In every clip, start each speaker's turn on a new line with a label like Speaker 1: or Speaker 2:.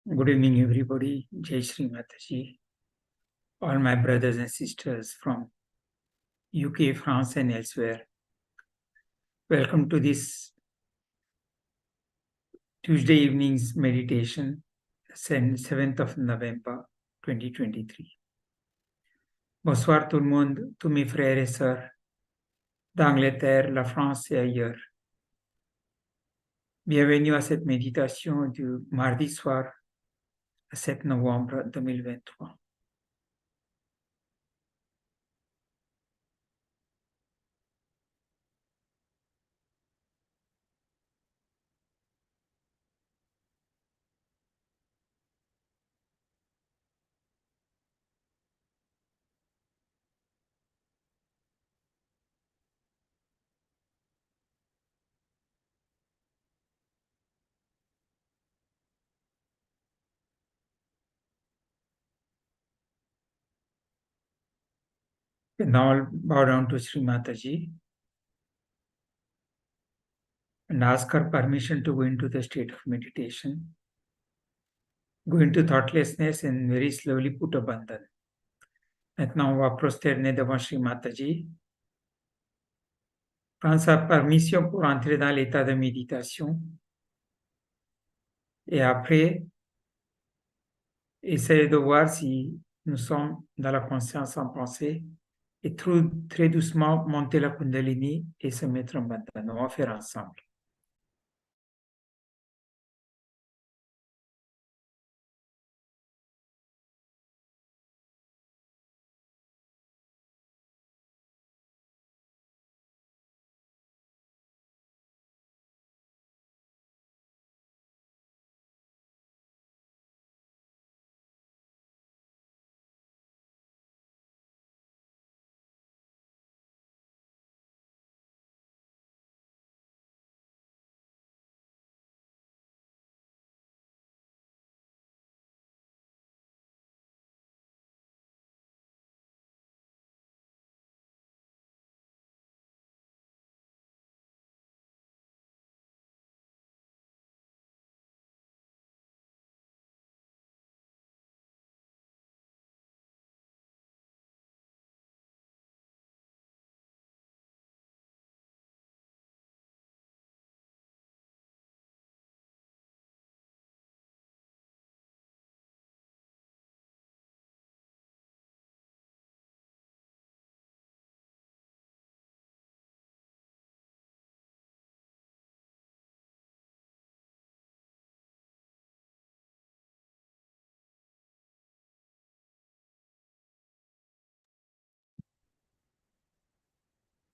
Speaker 1: Good evening, everybody. Jai Shri Mataji. All my brothers and sisters from UK, France, and elsewhere. Welcome to this Tuesday evening's meditation, 7th of November 2023. Bonsoir tout le monde, tous mes frères et sœurs d'Angleterre, la France et ailleurs. Bienvenue à cette méditation du mardi soir, 7 novembre 2023. Now bow down to Sri Mataji and ask her permission to go into the state of meditation. Go into thoughtlessness and very slowly put a bandhan. Maintenant, on va prosterner devant Sri Mataji. Prends sa permission pour entrer dans l'état de méditation. Et après, essayez de voir si nous sommes dans la conscience en pensée et très doucement monter la Kundalini et se mettre en bandhan. On va faire ensemble.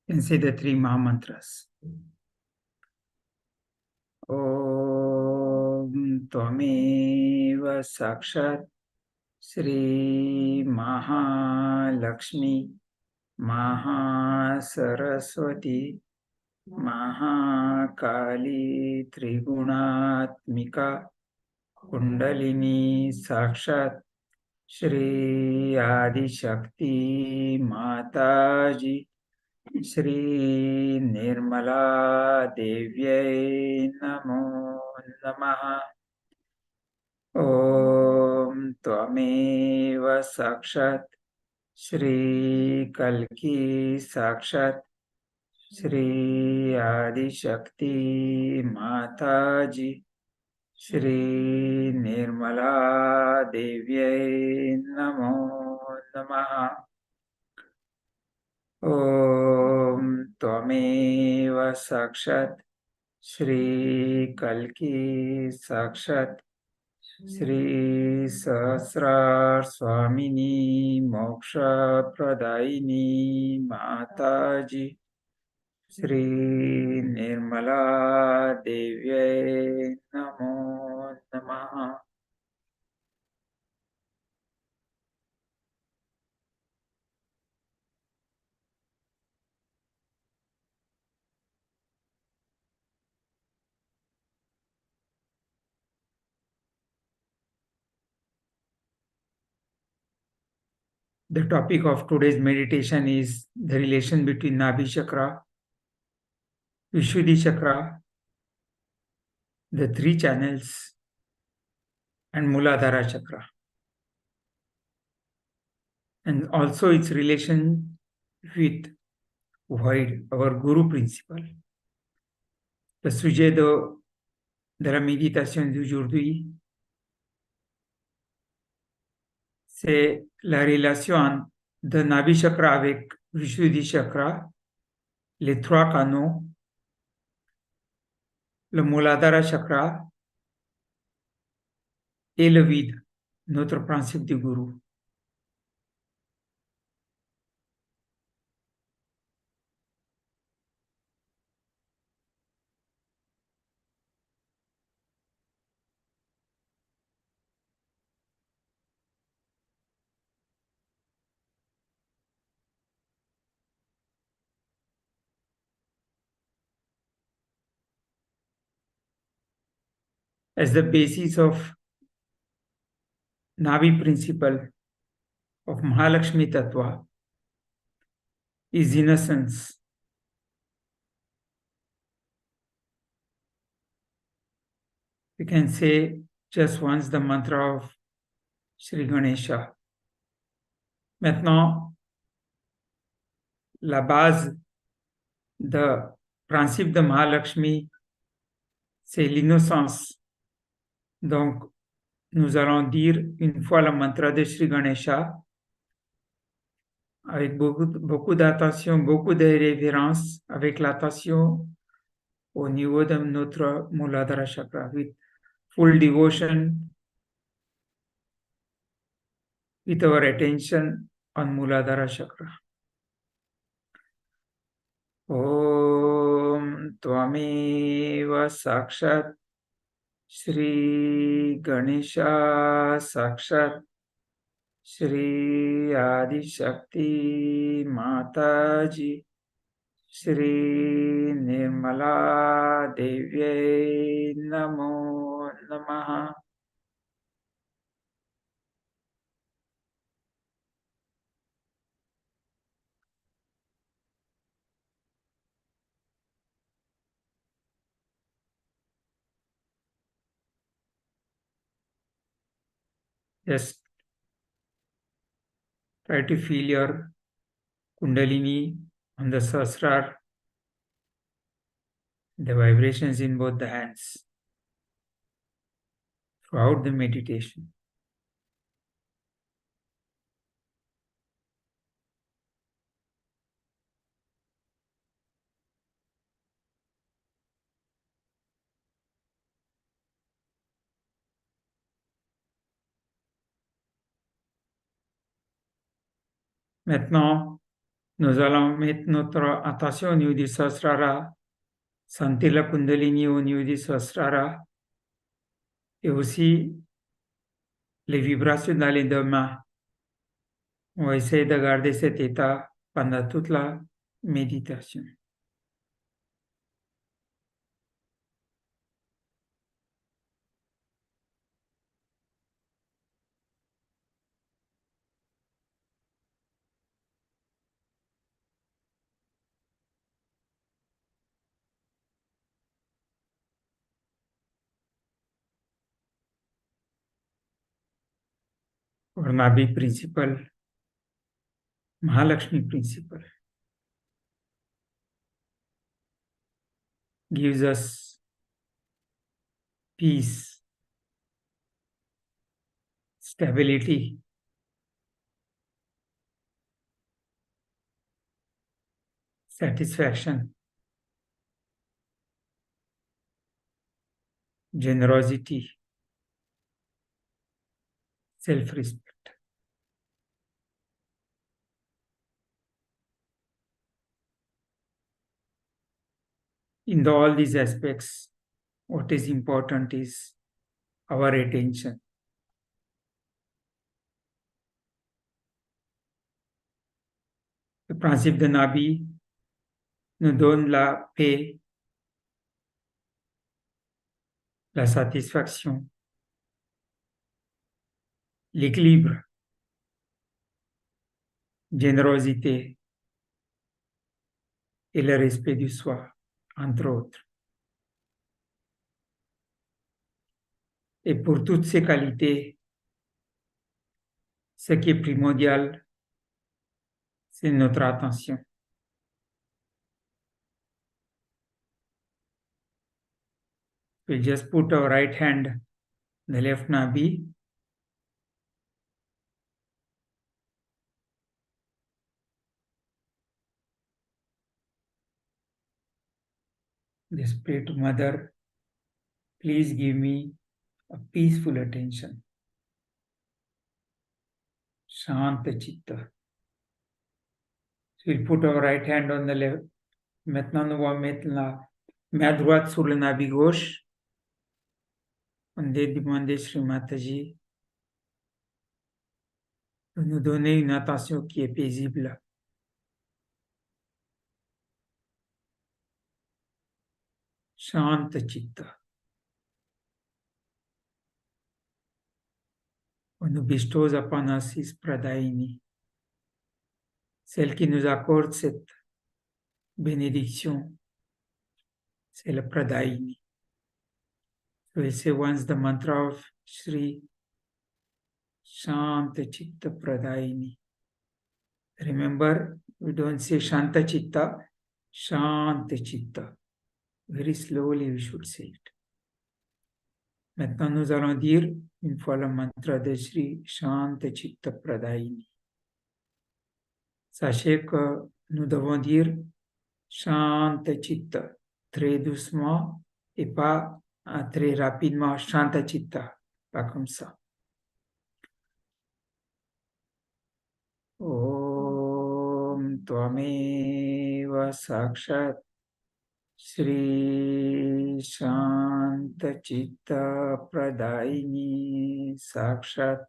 Speaker 1: And say the three Maha Mantras. Om Tvameva Sakshat Sri Mahalakshmi Mahasaraswati Mahakali Triguణatmika Kundalini Sakshat Shri Adi Shakti Mataji Shri Nirmala Devyai Namo Namaha Om Tvameva Sakshat Shri Kalki Sakshat Shri Adi Shakti Mataji Shri Nirmala Devyai Namo Namaha Om Tvameva Sakshat Shri Kalki Sakshat Shri Sahasrar Swamini Moksha Pradaini Mataji Shri Nirmala Devyai Namo Namaha. The topic of today's meditation is the relation between Nabhi Chakra, Vishuddhi Chakra, the three channels, and Muladhara Chakra, and also its relation with void, our Guru principle. Le sujet de la méditation d'aujourd'hui, c'est la relation de Nabhi Chakra avec Vishuddhi Chakra, les trois canaux, le Muladhara Chakra et le vide, notre principe du Guru. As the basis of Navi principle of Mahalakshmi Tattva, is innocence. We can say just once the mantra of Sri Ganesha. Maintenant, la base de principe de Mahalakshmi, c'est l'innocence. Donc, nous allons dire une fois le mantra de Sri Ganesha avec beaucoup d'attention, beaucoup de révérence, avec l'attention au niveau de notre Muladhara chakra, with full devotion, with our attention on Muladhara chakra. Om Tvameva Sakshat Shri Ganesha Sakshat Shri Adi Shakti Mataji Shri Nirmala Devye Namo Namaha. Just try to feel your Kundalini on the Sahasrara, the vibrations in both the hands throughout the meditation. Maintenant, nous allons mettre notre attention au niveau du Sahasrara, sentir la Kundalini au niveau du Sahasrara et aussi les vibrations dans les deux mains. On va essayer de garder cet état pendant toute la méditation. Our Nabi principle, Mahalakshmi principle, gives us peace, stability, satisfaction, generosity, self-respect. In all these aspects, what is important is our attention. Le principe de Nabi nous donne la paix, la satisfaction, l'équilibre, générosité et le respect du soi, entre autres. Et pour toutes ces qualités, ce qui est primordial, c'est notre attention. We just put our right hand, the left nabi, just pray to Mother, please give me a peaceful attention. Shanta Chitta. So we'll put our right hand on the left. Maintenant, nous allons mettre la main droite sur le nabi gauche. On va demander Shri Mataji de nous donner une attention qui est paisible. Shanta Chitta. On nous bestows upon us his Pradayini, Celle qui nous accorde cette bénédiction, c'est le Pradayini. So we say once the mantra of Shri Shanta Chitta Pradayini. Remember, we don't say Shanta Chitta, Shanta Chitta. Very slowly we should say it. Maintenant, nous allons dire une fois le mantra de Shri Shanta Chitta Pradayini. Sachez que nous devons dire Shanta Chitta très doucement et pas très rapidement Shanta Chitta, pas comme ça. Om Tvameva Sakshat Shri Shanta Chitta Pradayini Sakshat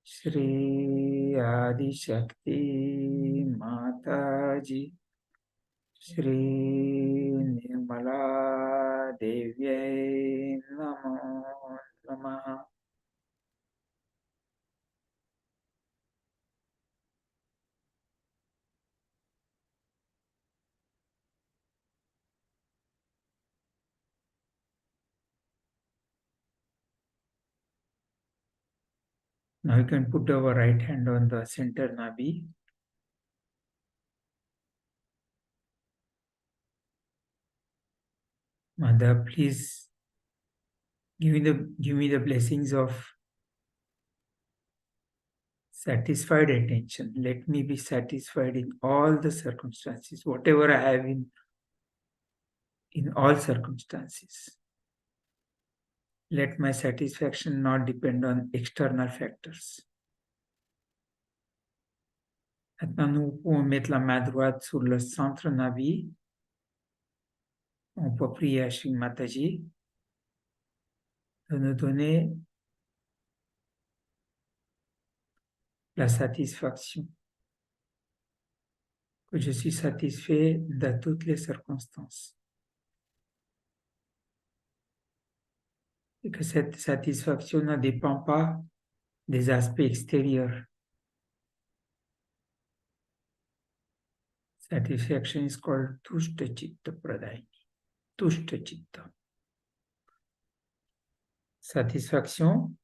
Speaker 1: Shri Adi Shakti Mataji Shri Nirmala Devyai Namo Namaha. Now you can put our right hand on the center nabi. Mother, please give me the blessings of satisfied attention. Let me be satisfied in all the circumstances, whatever I have in all circumstances. Let my satisfaction not depend on external factors. Maintenant, nous pouvons mettre la main droite sur le centre navi. On peut prier à Shri Mataji de nous donner la satisfaction, que je suis satisfait de toutes les circonstances. Et que cette satisfaction ne dépend pas des aspects extérieurs. Satisfaction is called Tushta Chitta Pradayini. Tushta Chitta. Satisfaction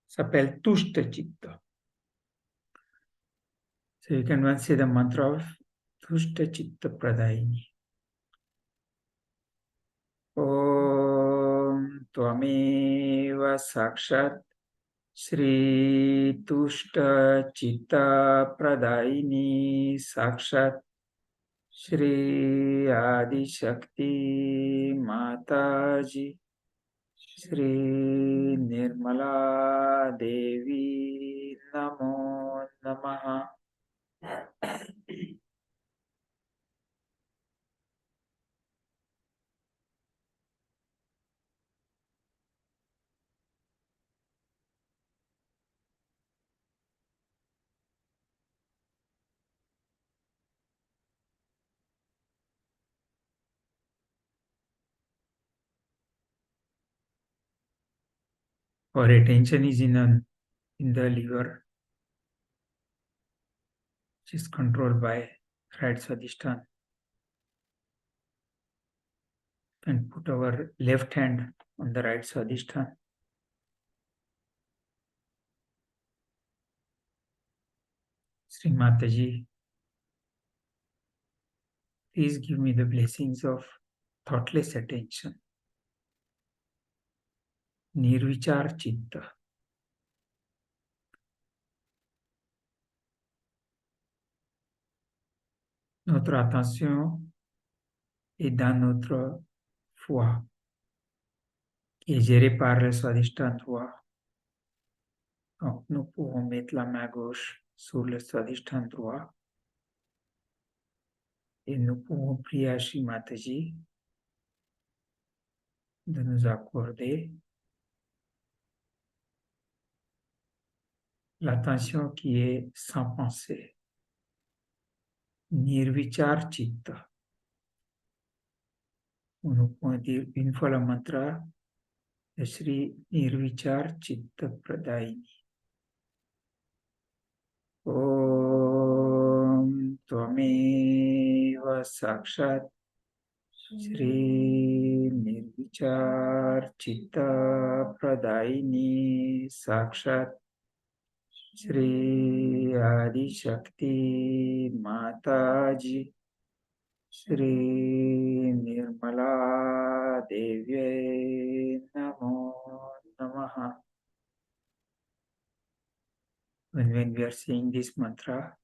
Speaker 1: s'appelle Tushta Chitta. So you can once say the mantra of Tushta Chitta Pradayini. Om Tvameva Sakshat Shri Tushta Chitta Pradayini Sakshat Shri Adi Shakti Mataji Shri Nirmala Devi Namo Namaha. Our attention is in the liver, which is controlled by right Swadhisthana. And put our left hand on the right Swadhisthana. Sri Mataji, please give me the blessings of thoughtless attention. Nirvichar Chitta. Notre attention est dans notre foi, qui est gérée par le Swadhisthana droit. Donc, nous pouvons mettre la main gauche sur le Swadhisthana droit et nous pouvons prier à Shri Mataji de nous accorder l'attention qui est sans pensée. Nirvichar Chitta. Nous pouvons dire une fois le mantra de Shri Nirvichar Chitta Pradayini. Om Tvamev Sakshat Shri Nirvichar Chitta Pradaini Sakshat Shri Adi Shakti Mataji Shri Nirmala Devye Namo Namaha. When we are saying this mantra,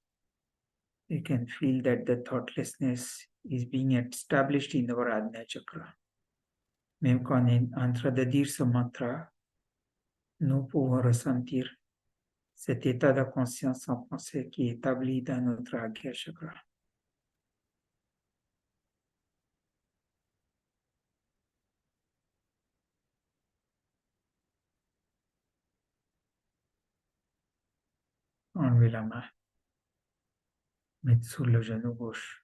Speaker 1: you can feel that the thoughtlessness is being established in our Ajna Chakra. Même quand on est en train de dire ce mantra, nous pouvons ressentir cet état de conscience en pensée qui est établi dans notre Ajna Chakra. Enlevez la main, mettez sur le genou gauche.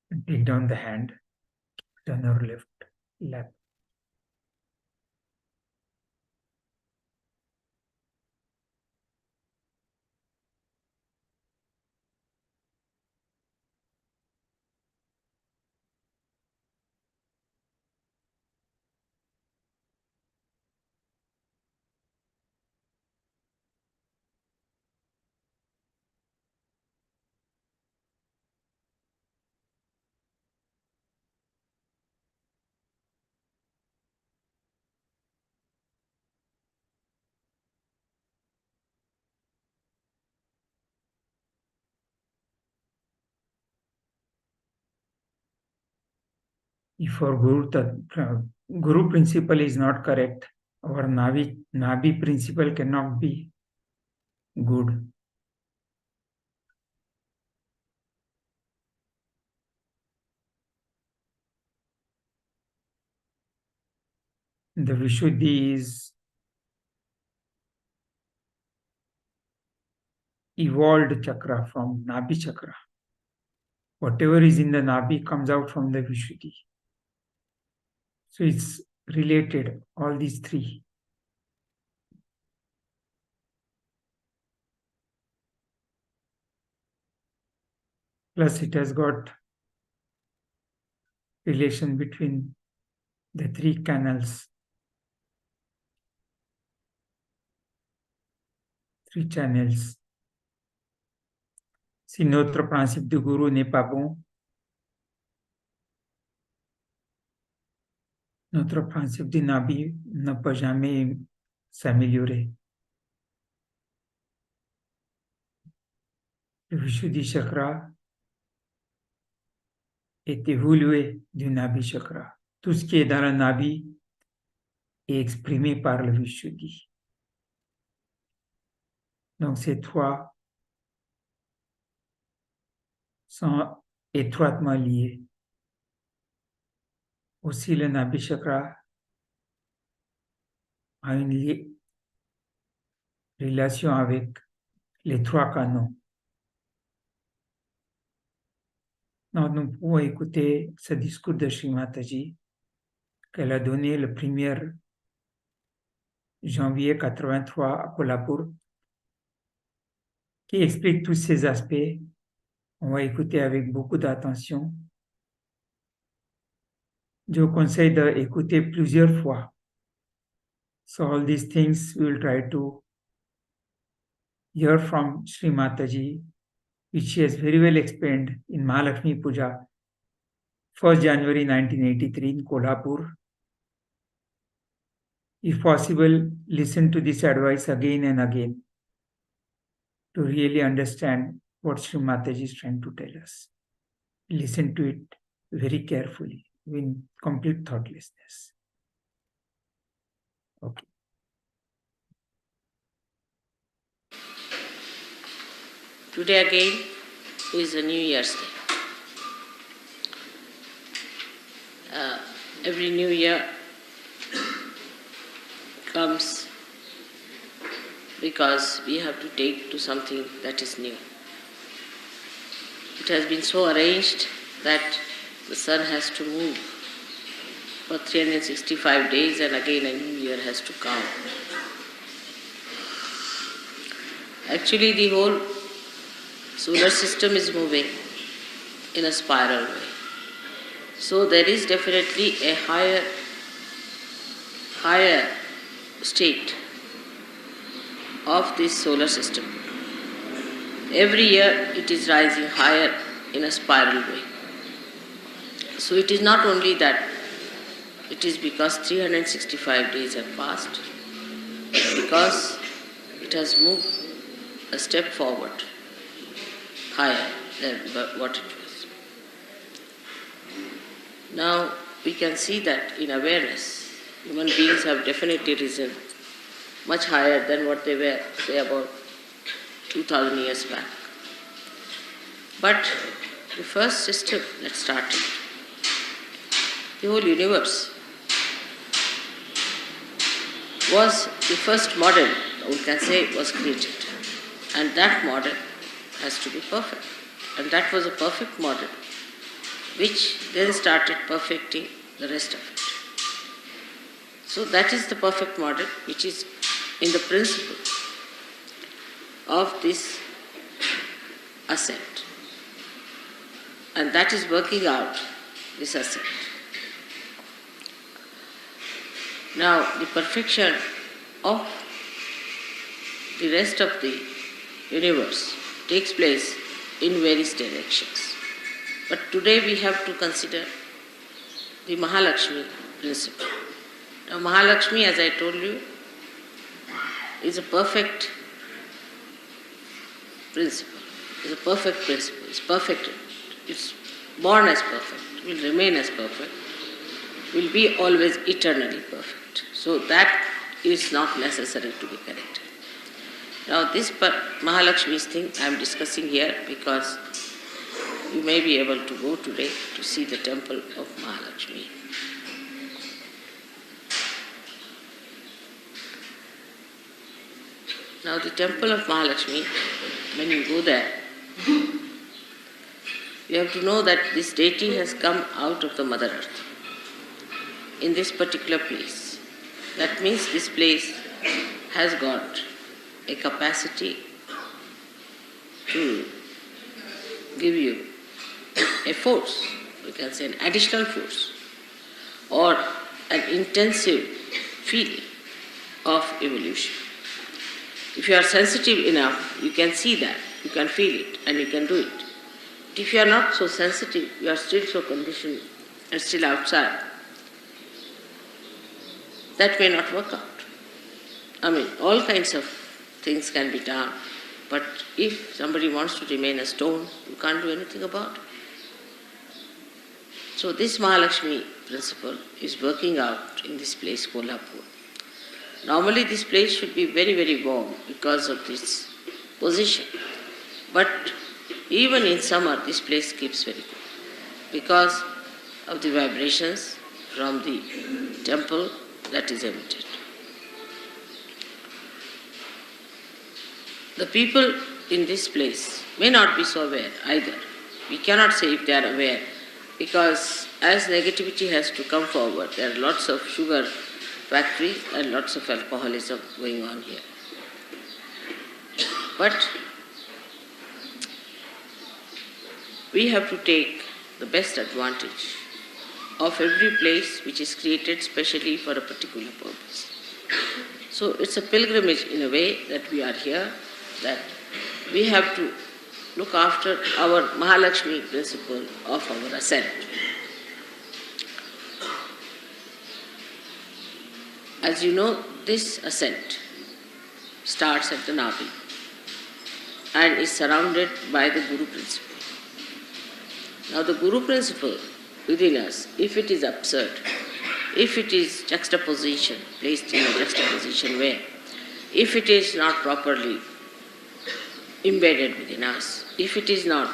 Speaker 1: And take down the hand, turn your left lap. If our Guru principle is not correct, our Nabi principle cannot be good. The Vishuddhi is evolved chakra from Nabi chakra. Whatever is in the Nabi comes out from the Vishuddhi. So it's related, all these three. Plus it has got relation between the three canals, three channels. Si notre principe de Guru n'est pas bon, notre principe de Nabi ne peut jamais s'améliorer. Le Vishuddhi chakra est évolué du Nabi chakra. Tout ce qui est dans le Nabi est exprimé par le Vishuddhi. Donc ces trois sont étroitement liés. Aussi le Nabi chakra a une relation avec les trois canons. Donc nous pouvons écouter ce discours de Sri Mataji qu'elle a donné le 1er janvier 83 à Kolhapur, qui explique tous ces aspects. On va écouter avec beaucoup d'attention. Je vous conseille d'écouter plusieurs fois. So all these things we will try to hear from Sri Mataji, which she has very well explained in Mahalakshmi Puja, 1st January 1983 in Kolhapur. If possible, listen to this advice again and again to really understand what Sri Mataji is trying to tell us. Listen to it very carefully, with complete thoughtlessness. Okay.
Speaker 2: Today again is a New Year's Day. Every New Year comes because we have to take to something that is new. It has been so arranged that the sun has to move for 365 days, and again a new year has to come. Actually, the whole solar system is moving in a spiral way. So there is definitely a higher state of this solar system. Every year it is rising higher in a spiral way. So it is not only that it is because 365 days have passed, but because it has moved a step forward, higher than what it was. Now we can see that in awareness, human beings have definitely risen much higher than what they were, say, about 2000 years back. But the first system that started, the whole universe, was the first model, we can say, was created. And that model has to be perfect. And that was a perfect model, which then started perfecting the rest of it. So that is the perfect model, which is in the principle of this ascent. And that is working out this ascent. Now, the perfection of the rest of the universe takes place in various directions. But today we have to consider the Mahalakshmi principle. Now, Mahalakshmi, as I told you, is a perfect principle. It's a perfect principle. It's perfect. It's born as perfect. Will remain as perfect. Will be always eternally perfect. So that is not necessary to be corrected. Now this Mahalakshmi's thing I am discussing here because you may be able to go today to see the temple of Mahalakshmi. Now the temple of Mahalakshmi, when you go there, you have to know that this deity has come out of the Mother Earth in this particular place. That means this place has got a capacity to give you a force, we can say an additional force, or an intensive feeling of evolution. If you are sensitive enough, you can see that, you can feel it, and you can do it. But if you are not so sensitive, you are still so conditioned and still outside, that may not work out. I mean, all kinds of things can be done, but if somebody wants to remain a stone, you can't do anything about it. So this Mahalakshmi principle is working out in this place, Kolhapur. Normally this place should be very, very warm because of this position. But even in summer, this place keeps very cool because of the vibrations from the temple that is emitted. The people in this place may not be so aware either. We cannot say if they are aware because as negativity has to come forward, there are lots of sugar factories and lots of alcoholism going on here. But we have to take the best advantage of every place which is created specially for a particular purpose. So it's a pilgrimage in a way that we are here, that we have to look after our Mahalakshmi principle of our ascent. As you know, this ascent starts at the Navi and is surrounded by the Guru principle. Now the Guru principle within us, if it is absurd, if it is juxtaposition, placed in a juxtaposition way, if it is not properly embedded within us, if it is not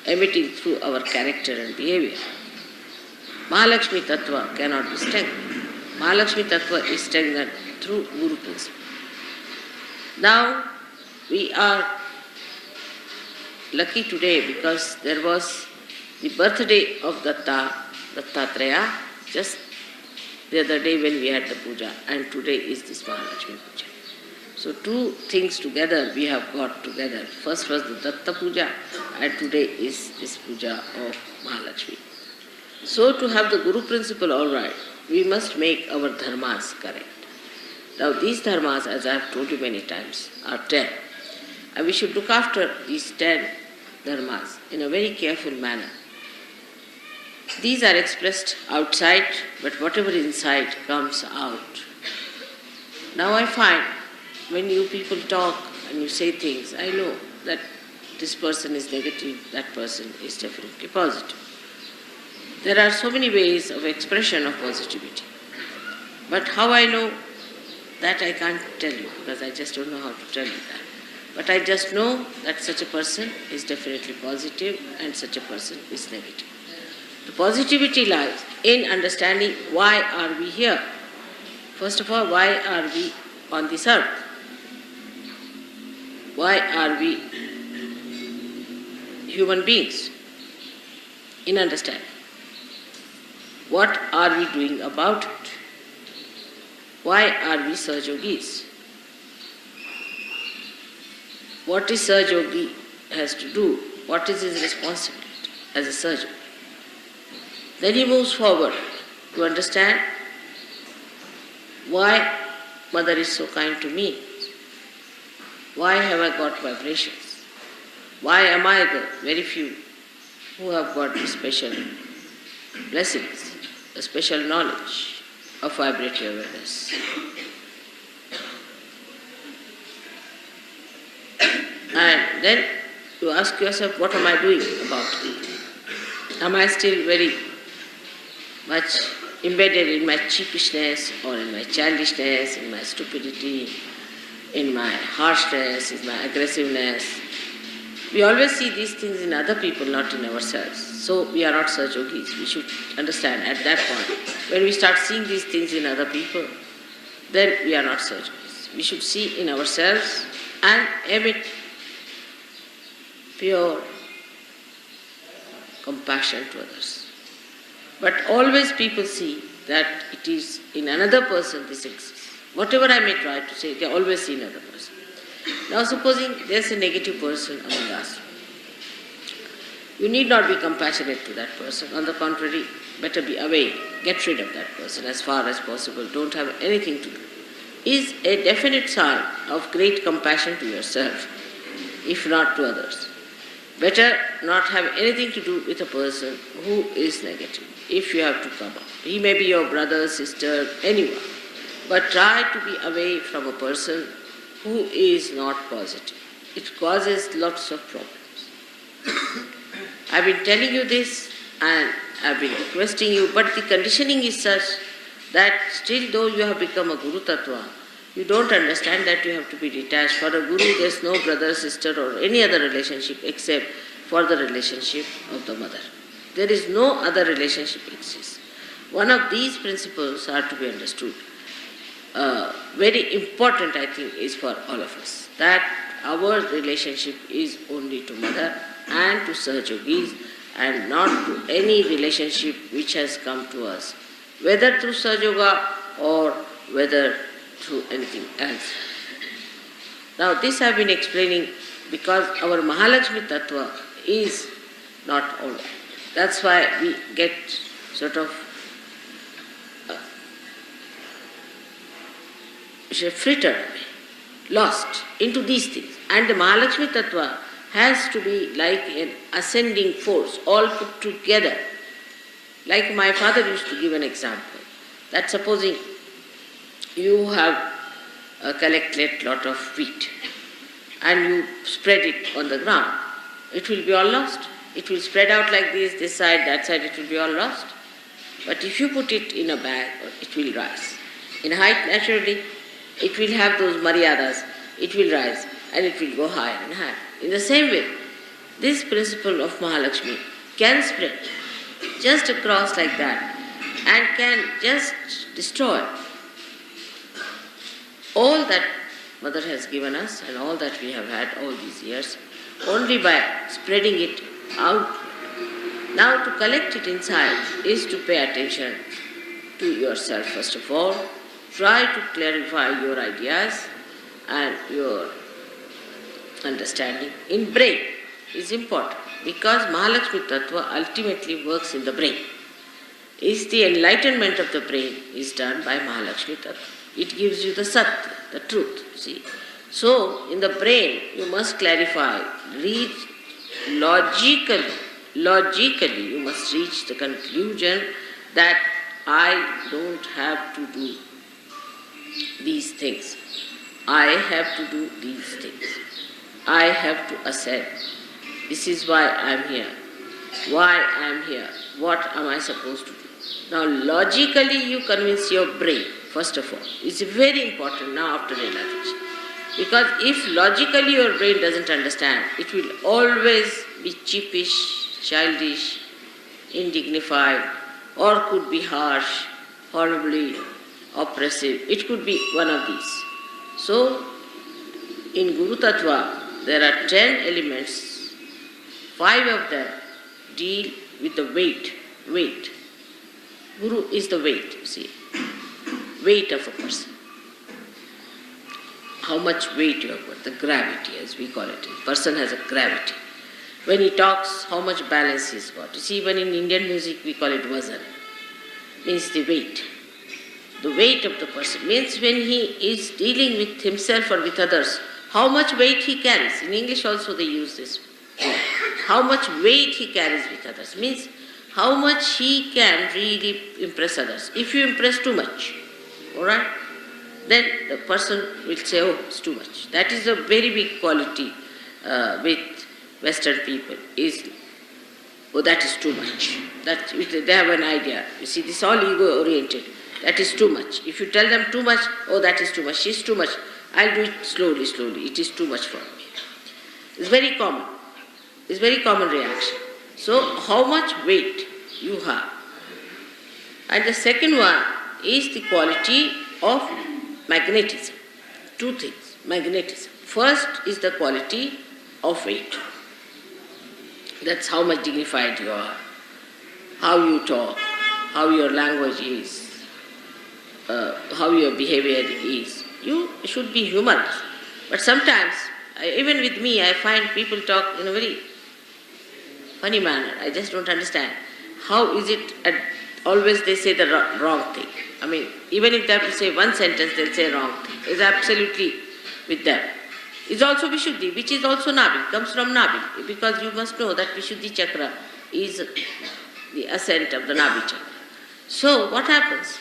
Speaker 2: emitting through our character and behavior, Mahalakshmi Tattva cannot be strengthened. Mahalakshmi Tattva is strengthened through Guru principle. Now, we are lucky today because there was the birthday of Dattatreya just the other day when we had the puja, and today is this Mahalakshmi puja. So two things together we have got together. First was the Datta puja, and today is this puja of Mahalakshmi. So to have the Guru principle all right, we must make our dharmas correct. Now these dharmas, as I have told you many times, are 10. And we should look after these 10 dharmas in a very careful manner. These are expressed outside, but whatever is inside comes out. Now I find when you people talk and you say things, I know that this person is negative, that person is definitely positive. There are so many ways of expression of positivity. But how I know, that I can't tell you, because I just don't know how to tell you that. But I just know that such a person is definitely positive and such a person is negative. The positivity lies in understanding why are we here. First of all, why are we on this earth? Why are we human beings? In understanding. What are we doing about it? Why are we Sahaja-yogis? What is Sahaja-yogi has to do? What is his responsibility as a Sahaja-yogi? Then he moves forward to understand why Mother is so kind to me. Why have I got vibrations? Why am I the very few who have got the special blessings, the special knowledge of vibratory awareness? And then you ask yourself, what am I doing about it? Am I still very much embedded in my cheapishness or in my childishness, in my stupidity, in my harshness, in my aggressiveness? We always see these things in other people, not in ourselves. So we are not Sahaja-yogis. We should understand at that point, when we start seeing these things in other people, then we are not Sahaja-yogis. We should see in ourselves and emit pure compassion to others. But always people see that it is in another person this exists. Whatever I may try to say, they always see another person. Now supposing there is a negative person among us. You need not be compassionate to that person. On the contrary, better be away. Get rid of that person as far as possible. Don't have anything to do. Is a definite sign of great compassion to yourself, if not to others. Better not have anything to do with a person who is negative, if you have to come up. He may be your brother, sister, anyone. But try to be away from a person who is not positive. It causes lots of problems. I've been telling you this and I've been requesting you, but the conditioning is such that still though you have become a Guru Tattva, you don't understand that you have to be detached. For a Guru, there is no brother, sister or any other relationship except for the relationship of the mother. There is no other relationship exists. One of these principles are to be understood. Very important, I think, is for all of us, that our relationship is only to mother and to Sahaja-yogis and not to any relationship which has come to us, whether through Sahaja-yoga or whether through anything else. Now this I have been explaining because our Mahalakshmi Tattva is not all right. That's why we get sort of frittered away, lost into these things. And the Mahalakshmi Tattva has to be like an ascending force, all put together. Like my father used to give an example, that supposing you have collected lot of wheat and you spread it on the ground, it will be all lost. It will spread out like this side, that side, it will be all lost. But if you put it in a bag, it will rise. In height, naturally, it will have those maryadas, it will rise and it will go higher and higher. In the same way, this principle of Mahalakshmi can spread just across like that and can just destroy all that Mother has given us and all that we have had all these years, only by spreading it out. Now to collect it inside is to pay attention to yourself first of all. Try to clarify your ideas and your understanding in brain is important because Mahalakshmi Tattva ultimately works in the brain. Is the enlightenment of the brain is done by Mahalakshmi Tattva. It gives you the Satya, the truth, see. So, in the brain, you must clarify, reach logically, you must reach the conclusion that I don't have to do these things. I have to do these things. I have to ascend. This is why I am here. Why I am here. What am I supposed to do? Now, logically, you convince your brain, first of all. It's very important now after realization. Because if logically your brain doesn't understand, it will always be cheapish, childish, indignified, or could be harsh, horribly oppressive. It could be one of these. So, in Guru Tattva, there are 10 elements. 5 of them deal with the weight. Guru is the weight, you see. Weight of a person. How much weight you have got, the gravity as we call it. A person has a gravity. When he talks, how much balance he's got. You see, even in Indian music we call it vazan. Means the weight. The weight of the person means when he is dealing with himself or with others, how much weight he carries. In English also they use this. How much weight he carries with others means how much he can really impress others. If you impress too much, alright, then the person will say, oh, it's too much. That is a very big quality with Western people, is, oh, that is too much. That they have an idea. You see, this is all ego-oriented. That is too much. If you tell them too much, oh, that is too much, she's too much. I'll do it slowly. It is too much for me. It's very common. It's very common reaction. So, how much weight you have. And the second one is the quality of magnetism. 2 things. Magnetism. First is the quality of weight. That's how much dignified you are, how you talk, how your language is, how your behavior is. You should be humorous. But sometimes, even with me, I find people talk in a very funny manner. I just don't understand. How is it always they say the wrong thing? I mean, even if they have to say one sentence, they'll say wrong thing. It's absolutely with them. It's also Vishuddhi, which is also Nabi, comes from Nabi, because you must know that Vishuddhi chakra is the ascent of the Nabi chakra. So what happens?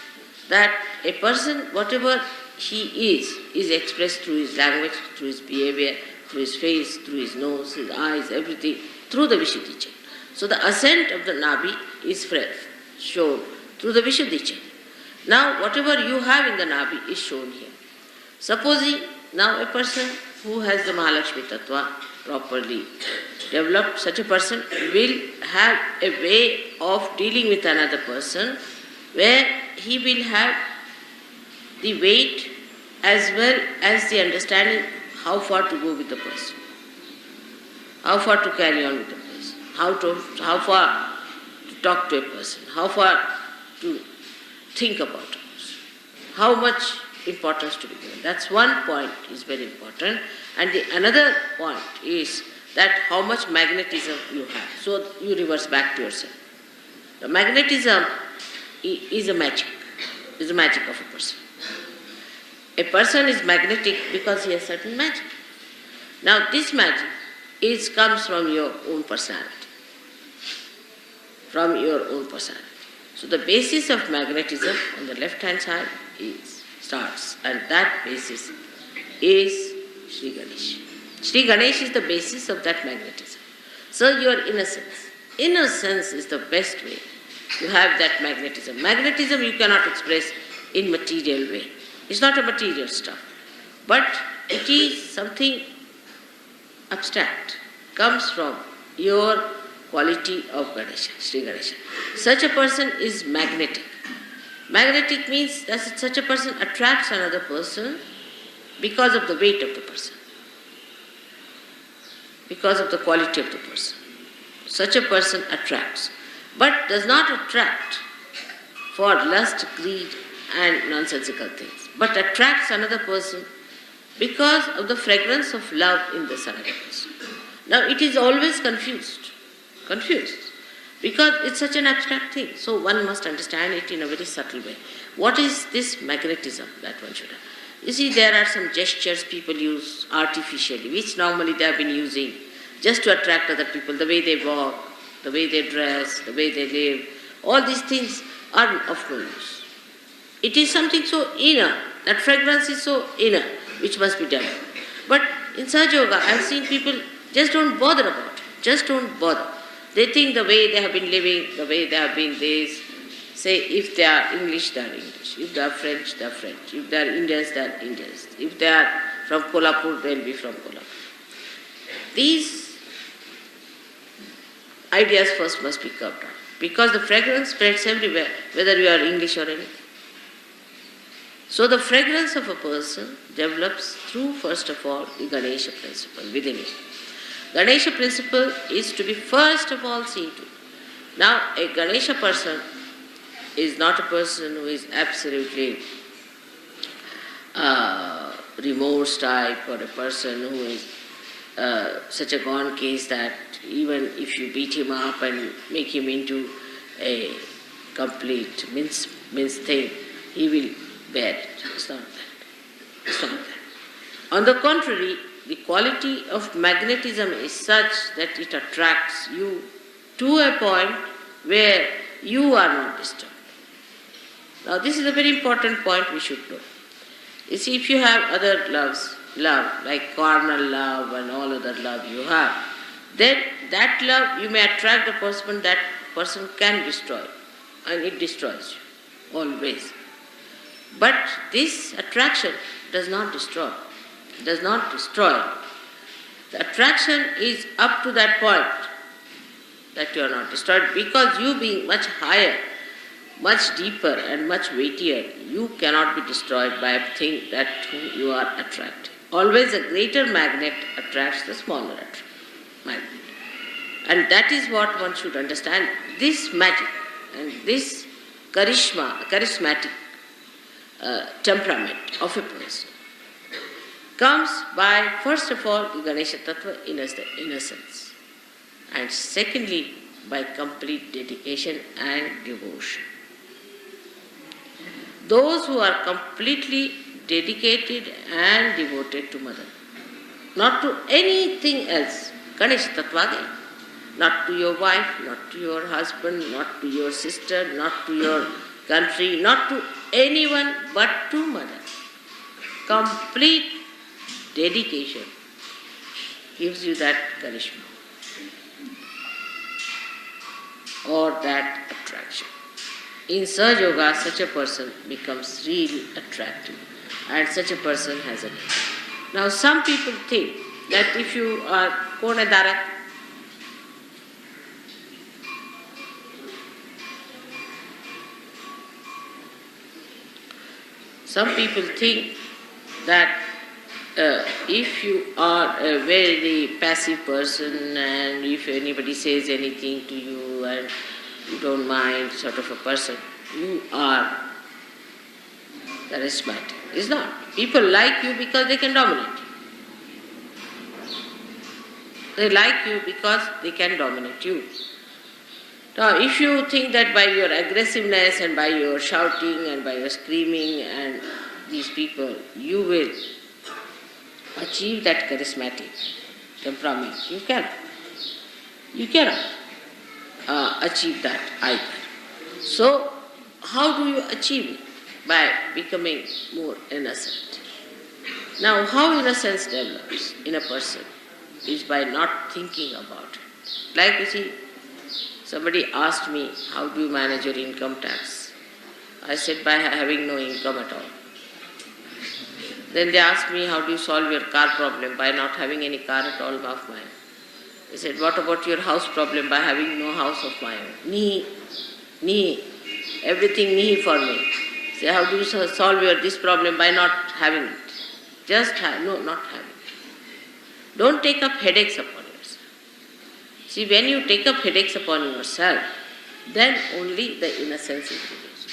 Speaker 2: That a person, whatever he is expressed through his language, through his behavior, through his face, through his nose, his eyes, everything, through the Vishuddhi chakra. So the ascent of the Nabi is shown through the Vishuddhi chakra. Now whatever you have in the Nabi is shown here. Supposing now a person who has the Mahalakshmi Tattva properly developed, such a person will have a way of dealing with another person where he will have the weight as well as the understanding how far to go with the person, how far to carry on with the person, how far to talk to a person, how far to think about a person, how much importance to be given. That's one point is very important. And the another point is that how much magnetism you have. So you reverse back to yourself. The magnetism is a magic of a person. A person is magnetic because he has certain magic. Now this magic comes from your own personality. From your own personality. So the basis of magnetism on the left hand side starts, and that basis is Sri Ganesh. Sri Ganesh is the basis of that magnetism. So your innocence. Innocence is the best way to have that magnetism. Magnetism you cannot express in material way. It's not a material stuff. But it is something abstract. Comes from your quality of Ganesha, Sri Ganesha. Such a person is magnetic. Magnetic means that such a person attracts another person because of the weight of the person, because of the quality of the person. Such a person attracts, but does not attract for lust, greed, and nonsensical things, but attracts another person because of the fragrance of love in this another person. Now it is always confused, because it's such an abstract thing. So one must understand it in a very subtle way. What is this magnetism that one should have? You see, there are some gestures people use artificially, which normally they have been using just to attract other people, the way they walk, the way they dress, the way they live. All these things are of no use. It is something so inner, that fragrance is so inner, which must be developed. But in Sahaja Yoga, I have seen people just don't bother about it, just don't bother. They think the way they have been living, the way they have been this, say if they are English, they are English. If they are French, they are French. If they are Indians, they are Indians. If they are from Kolhapur, they will be from Kolhapur. These ideas first must be curbed out, because the fragrance spreads everywhere, whether you are English or anything. So the fragrance of a person develops through, first of all, the Ganesha principle within it. Ganesha principle is to be first of all seen to. Now, a Ganesha person is not a person who is absolutely remorse type, or a person who is such a gone case that even if you beat him up and make him into a complete mince thing, he will bear it. It's not that. It's not that. On the contrary, the quality of magnetism is such that it attracts you to a point where you are not disturbed. Now this is a very important point we should know. You see, if you have other love, like carnal love and all other love you have, then that love you may attract the person, that person can destroy, and it destroys you, always. But this attraction does not destroy. It does not destroy. The attraction is up to that point that you are not destroyed, because you being much higher, much deeper and much weightier, you cannot be destroyed by a thing that you are attracting. Always a greater magnet attracts the smaller magnet. And that is what one should understand. This magic and this charismatic temperament of a person comes by, first of all, the Ganesha Tattva, innocence, and secondly, by complete dedication and devotion. Those who are completely dedicated and devoted to Mother, not to anything else, Ganesha Tattva again, not to your wife, not to your husband, not to your sister, not to your country, not to anyone but to Mother. Complete dedication gives you that charisma or that attraction. In Sahaja Yoga, such a person becomes really attractive, and such a person has a name. Now some people think that if you are Konadara, some people think that if you are a very passive person, and if anybody says anything to you and you don't mind, sort of a person, you are charismatic. It's not. People like you because they can dominate you. They like you because they can dominate you. Now, if you think that by your aggressiveness and by your shouting and by your screaming and these people, you will achieve that charismatic temperament, you cannot. You cannot achieve that either. So, how do you achieve it? By becoming more innocent. Now, how innocence develops in a person is by not thinking about it. Like you see, somebody asked me, how do you manage your income tax? I said, by having no income at all. Then they asked me, how do you solve your car problem? By not having any car at all of my own. They said, what about your house problem? By having no house of my own. Nihi, everything nihi for me. Say, how do you solve this problem? By not having it. Just not having it. Don't take up headaches upon yourself. See, when you take up headaches upon yourself, then only the innocence is reduced.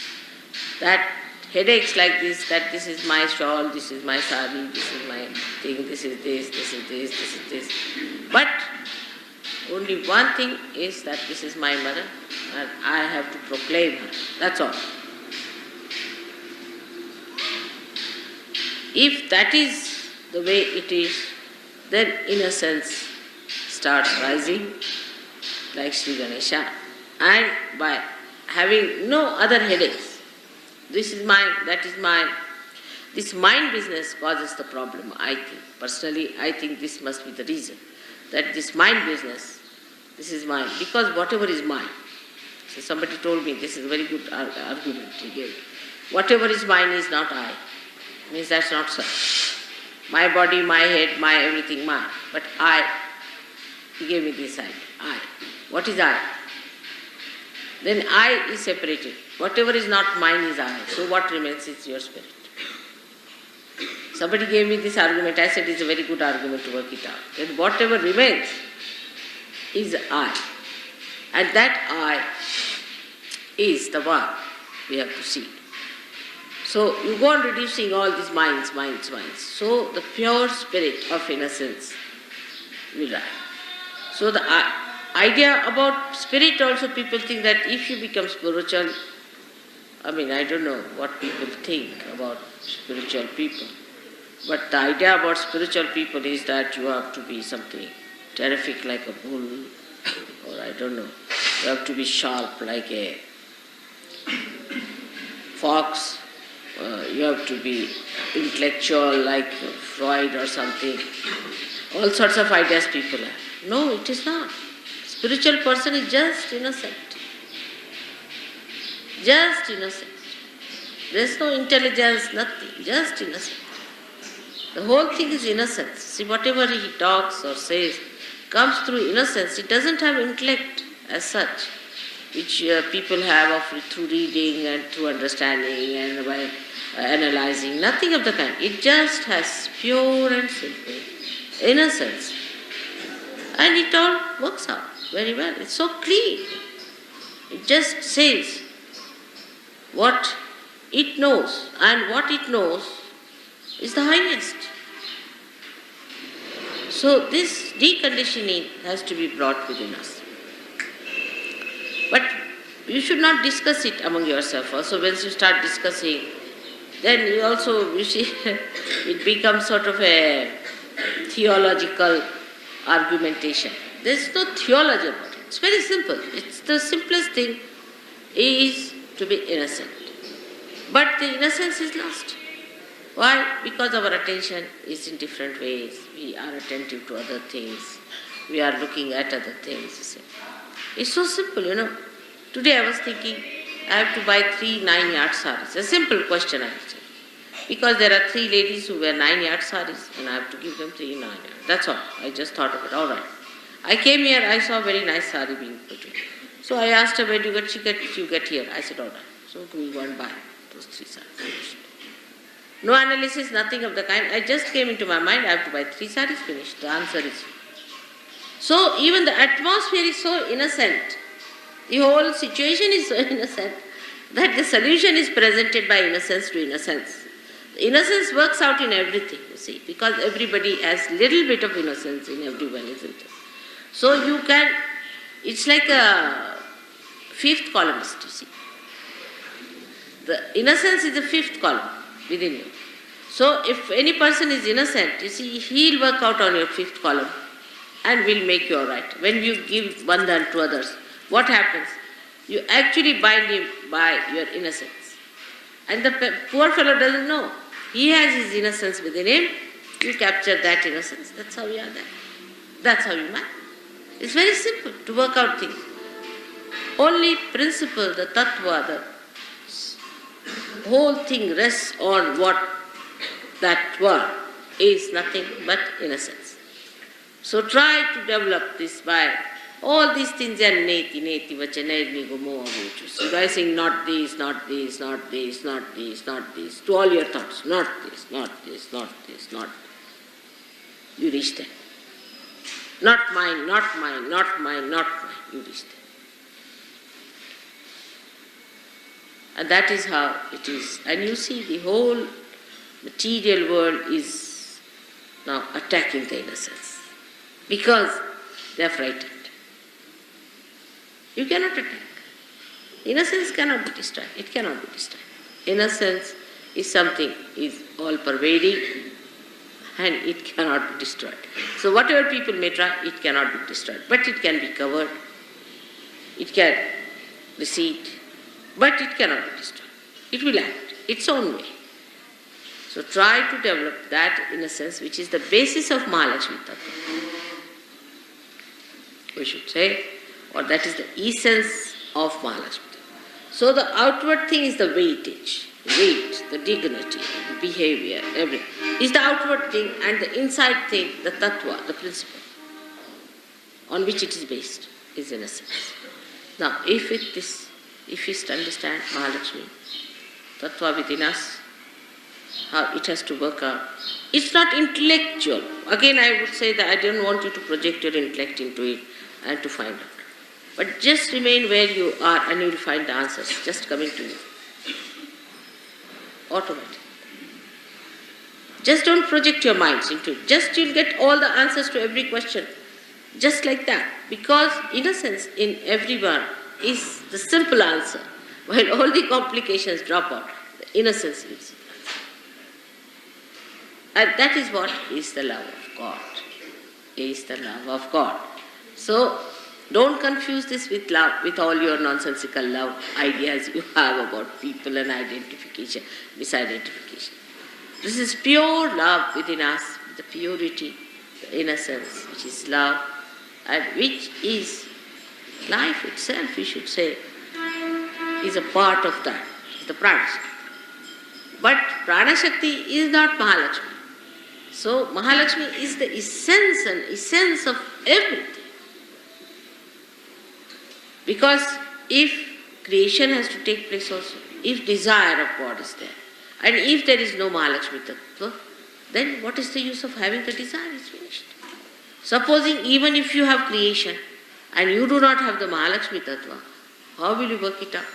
Speaker 2: that headaches like this, that this is my shawl, this is my sari, this is my thing, this is this, this is this, this is this. But only one thing is that this is my mother and I have to proclaim her. That's all. If that is the way it is, then innocence starts rising like Sri Ganesha, and by having no other headaches. This is mine, that is mine. This mind business causes the problem, I think. Personally, I think this must be the reason. That this mind business, this is mine. Because whatever is mine. So somebody told me, this is a very good argument he gave. Whatever is mine is not I. Means that's not so. My body, my head, my everything, mine. But I, he gave me this idea. I. What is I? Then I is separated. Whatever is not mine is I. So what remains is your spirit. Somebody gave me this argument. I said it's a very good argument to work it out. Then whatever remains is I. And that I is the one we have to see. So you go on reducing all these minds. So the pure spirit of innocence will rise. So the idea about spirit also, people think that if you become spiritual, I don't know what people think about spiritual people. But the idea about spiritual people is that you have to be something terrific like a bull, or I don't know. You have to be sharp like a fox. You have to be intellectual like Freud or something. All sorts of ideas people have. No, it is not. Spiritual person is just innocent. Just innocent. There is no intelligence, nothing. Just innocent. The whole thing is innocence. See, whatever he talks or says comes through innocence. It doesn't have intellect as such, which people have through reading and through understanding and by analyzing. Nothing of the kind. It just has pure and simple innocence. And it all works out very well. It's so clean. It just says what it knows, and what it knows is the highest. So this deconditioning has to be brought within us. But you should not discuss it among yourself. Also, when you start discussing, then you see, it becomes sort of a theological argumentation. There is no theology about it. It's very simple. It's the simplest thing is to be innocent. But the innocence is lost. Why? Because our attention is in different ways. We are attentive to other things. We are looking at other things. You see. It's so simple, Today I was thinking, I have to buy 3 9-yard saris. A simple question I would say. Because there are 3 ladies who wear 9-yard saris and I have to give them 3 9-yard. That's all. I just thought of it. All right. I came here, I saw a very nice sari being put in. So I asked her, where do you get? She said, you get here. I said, all right. So we go and buy those 3 saris. No analysis, nothing of the kind. I just came into my mind, I have to buy 3 saris, finished. The answer is. So even the atmosphere is so innocent. The whole situation is so innocent that the solution is presented by innocence to innocence. Innocence works out in everything, you see, because everybody has little bit of innocence in everyone, isn't it? So you can, it's like a 5th columnist, you see. The innocence is the 5th column within you. So if any person is innocent, you see, he'll work out on your 5th column and will make you alright. When you give bandhan to others, what happens? You actually bind him by your innocence. And the poor fellow doesn't know. He has his innocence within him. You capture that innocence. That's how you are there. That's how you man. It's very simple to work out things. Only principle, the tattva, the whole thing rests on what that word is nothing but innocence. So try to develop this by all these things are neti, vachanai, gomo, avuchus. By saying not this, not this, not this, not this, not this, to all your thoughts, not this, not this, not this, not this. You reach there. Not mine, not mine, not mine, not mine. You reach there. And that is how it is. And you see, the whole material world is now attacking the innocence because they are frightened. You cannot attack. Innocence cannot be destroyed. It cannot be destroyed. Innocence is something, is all pervading, and it cannot be destroyed. So whatever people may try, it cannot be destroyed. But it can be covered, it can recede, but it cannot be destroyed. It will act its own way. So try to develop that innocence which is the basis of Mahalakshmi Tattva, we should say, or that is the essence of Mahalakshmi Tattva. So the outward thing is the weightage, the dignity, the behavior, everything is the outward thing, and the inside thing, the tattva, the principle on which it is based, is innocence. Now, if we understand Mahalakshmi Tattva within us, how it has to work out, it's not intellectual. Again, I would say that I don't want you to project your intellect into it and to find out. But just remain where you are and you will find the answers just coming to you. Automatic. Just don't project your minds into it. Just you'll get all the answers to every question. Just like that. Because innocence in everyone is the simple answer. While all the complications drop out, the innocence is. And that is what is the love of God. Is the love of God. So, don't confuse this with love, with all your nonsensical love ideas you have about people and identification, misidentification. This is pure love within us, the purity, the innocence, which is love, and which is life itself, we should say, is a part of that, the Pranashakti. But Pranashakti is not Mahalakshmi. So Mahalakshmi is the essence of everything. Because if creation has to take place also, if desire of God is there, and if there is no Mahalakshmi Tattva, then what is the use of having the desire? It's finished. Supposing even if you have creation and you do not have the Mahalakshmi Tattva, how will you work it out?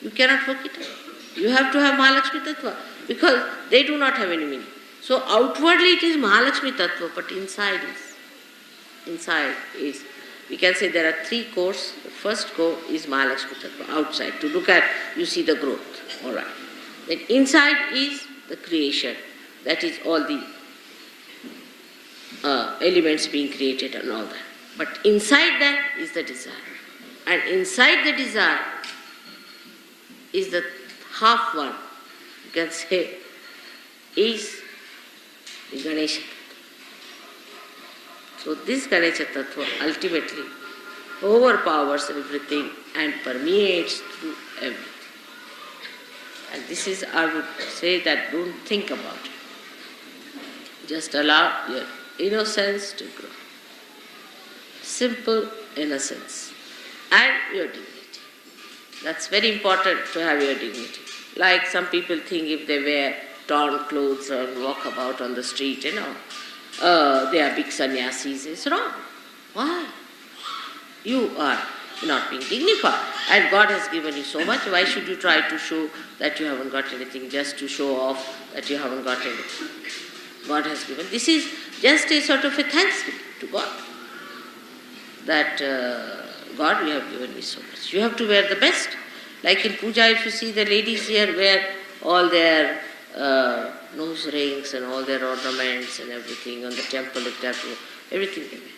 Speaker 2: You cannot work it out. You have to have Mahalakshmi Tattva because they do not have any meaning. So outwardly it is Mahalakshmi Tattva, but inside is, we can say there are three cores. The first core is Mahalakshmi Tattva, outside. To look at, you see the growth. All right. Then inside is the creation. That is all the elements being created and all that. But inside that is the desire. And inside the desire is the half one, you can say, is the Ganesha. So this Ganesha Tattva ultimately overpowers everything and permeates through everything. And this is, I would say, that don't think about it. Just allow your innocence to grow. Simple innocence. And your dignity. That's very important to have your dignity. Like some people think if they wear torn clothes and walk about on the street, they are big sannyasis. It's wrong. Why? You are not being dignified. And God has given you so much. Why should you try to show that you haven't got anything, just to show off that you haven't got anything? God has given. This is just a sort of a thanks to God. That God, you have given me so much. You have to wear the best. Like in puja, if you see the ladies here wear all their nose rings and all their ornaments and everything on the temple, everything they wear.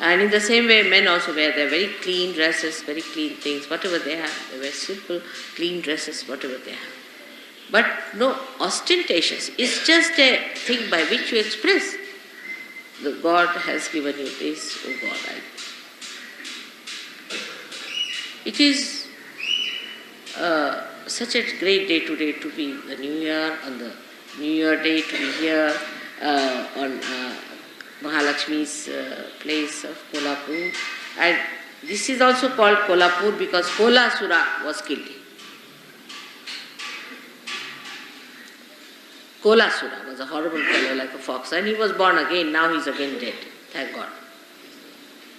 Speaker 2: And in the same way, men also wear their very clean dresses, very clean things, whatever they have. They wear simple, clean dresses, whatever they have. But no ostentatious. It's just a thing by which you express. The God has given you this, oh God, It is such a great day today to be the New Year, on the New Year day to be here on Mahalakshmi's place of Kolhapur. And this is also called Kolhapur because Kolasura was killed. Kolasura was a horrible fellow like a fox, and he was born again. Now he is again dead. Thank God.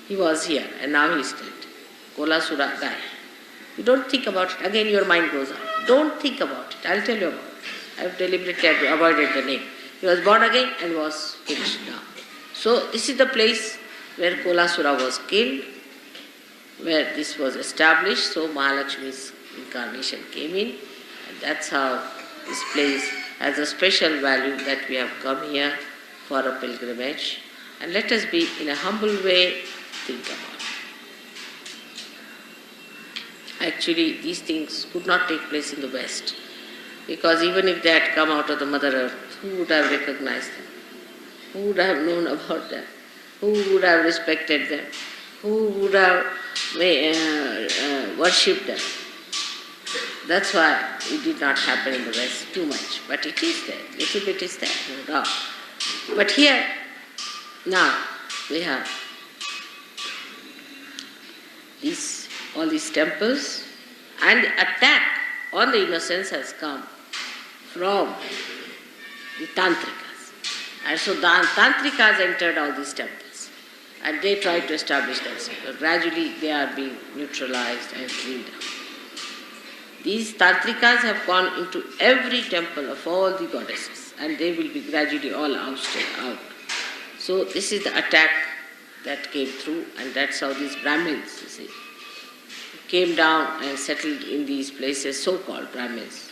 Speaker 2: He was here and now he is dead. Kolasura died. You don't think about it. Again, your mind goes on. Don't think about it. I'll tell you about it. I've deliberately avoided the name. He was born again and was killed now. So this is the place where Kolasura was killed, where this was established. So Mahalakshmi's incarnation came in, and that's how this place has a special value that we have come here for a pilgrimage. And let us be, in a humble way, think about it. Actually, these things could not take place in the West, because even if they had come out of the Mother Earth, who would have recognized them? Who would have known about them? Who would have respected them? Who would have worshipped them? That's why it did not happen in the West too much. But it is there, little bit is there, no doubt. But here, now, we have all these temples, and the attack on the innocence has come from the Tantrikas. And so the Tantrikas entered all these temples, and they tried to establish themselves. But gradually they are being neutralized and cleaned up. These Tantrikas have gone into every temple of all the goddesses, and they will be gradually all ousted out. So this is the attack that came through, and that's how these Brahmins, you see, came down and settled in these places, so-called Brahmins,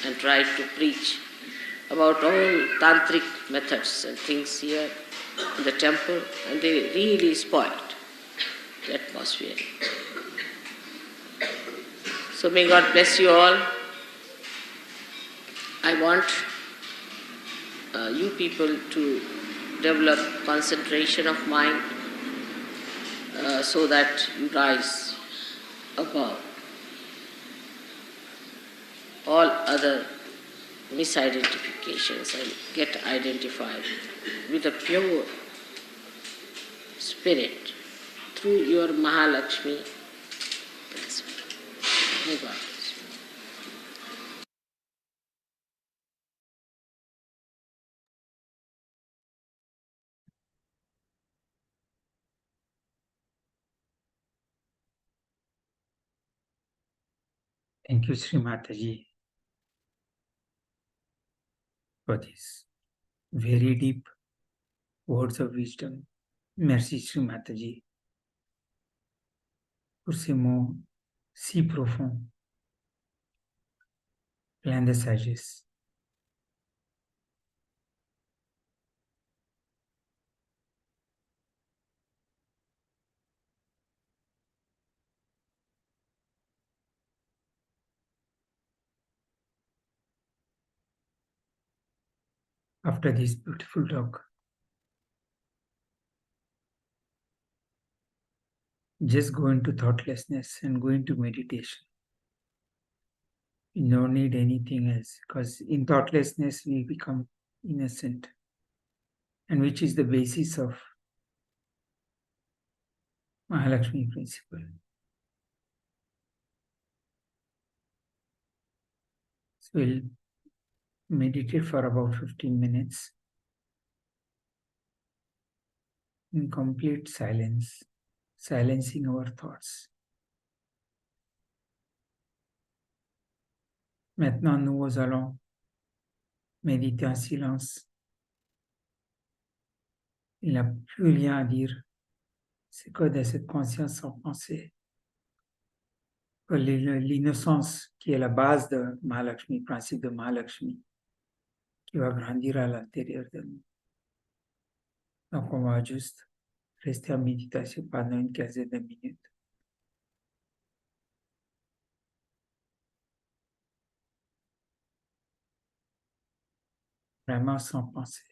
Speaker 2: and tried to preach about all tantric methods and things here in the temple, and they really spoiled the atmosphere. So may God bless you all. I want you people to develop concentration of mind so that you rise above all other misidentifications and get identified with a pure spirit through your Mahalakshmi principle. May God bless you.
Speaker 1: Thank you, Sri Mataji, for this very deep words of wisdom. Merci, Sri Mataji, pour ces mots si profonds, pleins de sagesse. After this beautiful talk, just go into thoughtlessness and go into meditation. You don't need anything else, because in thoughtlessness we become innocent, and which is the basis of Mahalakshmi principle. So we'll meditate for about 15 minutes in complete silence, silencing our thoughts. Maintenant, nous allons méditer en silence. Il n'y a plus rien à dire. C'est que de cette conscience sans pensée. Que l'innocence qui est la base de Mahalakshmi, principe de Mahalakshmi, qui va grandir à l'intérieur de nous. Donc, on va juste rester en méditation pendant une quinzaine de minutes. Vraiment sans penser.